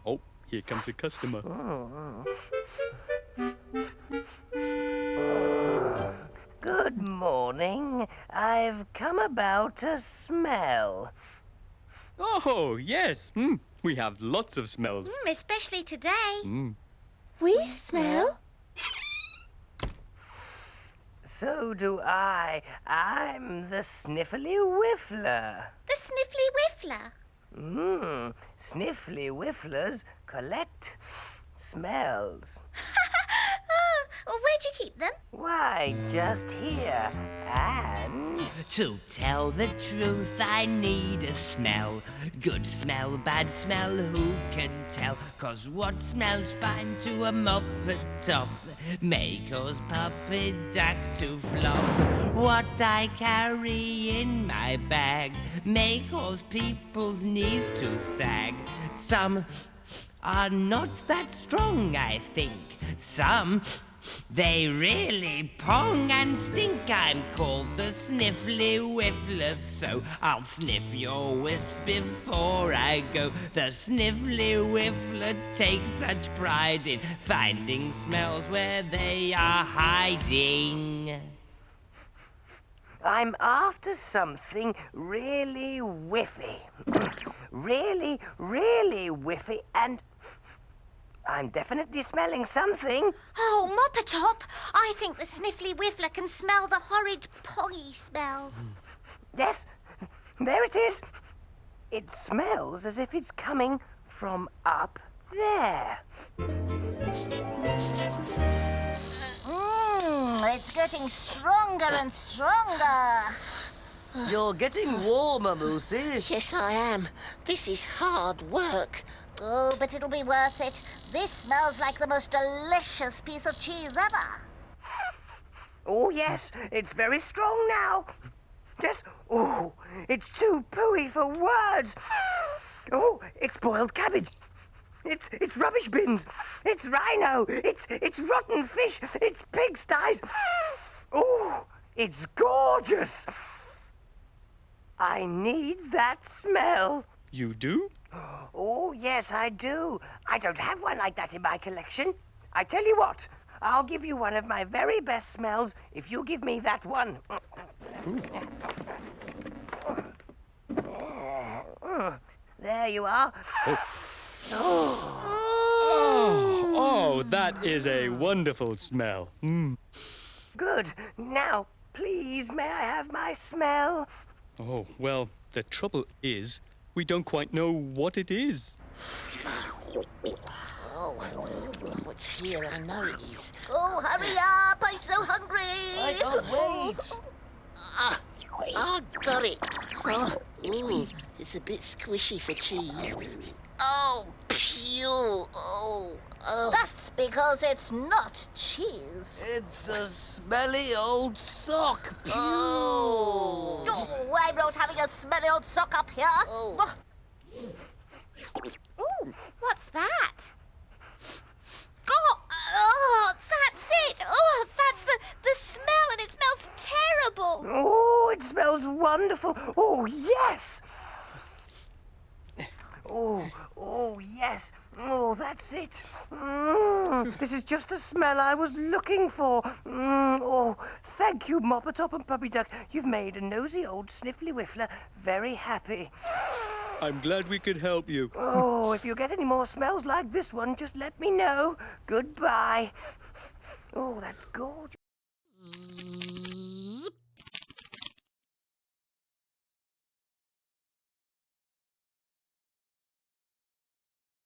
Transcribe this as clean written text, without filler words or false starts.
Oh, here comes a customer. Good morning. I've come about a smell. Oh, yes. We have lots of smells. Especially today. We smell? So do I. I'm the Sniffly Whiffler. The Sniffly Whiffler. Sniffly Whifflers collect smells. Well, where'd you keep them? Why, just here. And... To tell the truth, I need a smell. Good smell, bad smell, who can tell? 'Cause what smells fine to a Mopatop may cause Puppyduck to flop. What I carry in my bag may cause people's knees to sag. Some are not that strong, I think. Some... they really pong and stink. I'm called the Sniffly Whiffler, so I'll sniff your whiffs before I go. The Sniffly Whiffler takes such pride in finding smells where they are hiding. I'm after something really whiffy. Really, really whiffy, and... I'm definitely smelling something. Oh, Mopatop, I think the Sniffly Whiffler can smell the horrid poggy smell. Yes, there it is. It smells as if it's coming from up there. It's getting stronger and stronger. You're getting warmer, Moosey. Yes, I am. This is hard work. Oh, but it'll be worth it. This smells like the most delicious piece of cheese ever. Oh, yes, it's very strong now. Yes, oh, it's too pooey for words. Oh, it's boiled cabbage. It's rubbish bins. It's rhino. It's rotten fish. It's pigsties. Oh, it's gorgeous. I need that smell. You do? Oh, yes, I do. I don't have one like that in my collection. I tell you what, I'll give you one of my very best smells if you give me that one. There you are. Oh, that is a wonderful smell. Good. Now, please, may I have my smell? Oh, well, the trouble is, we don't quite know what it is. Oh, what's here? I know it is. Oh, hurry up, I'm so hungry. I can't wait. I got it. Oh, it's a bit squishy for cheese. Oh, phew. Oh. That's because it's not cheese. It's a smelly old sock. Pew. Oh, I'm not having a smelly old sock up here. Oh. Ooh, what's that? Oh, that's it. Oh, that's the smell, and it smells terrible. Oh, it smells wonderful. Oh, yes. Oh, yes. Oh, that's it. This is just the smell I was looking for. Oh, thank you, Mopatop and Puppyduck. You've made a nosy old Sniffly Whiffler very happy. I'm glad we could help you. Oh, if you get any more smells like this one, just let me know. Goodbye. Oh, that's gorgeous.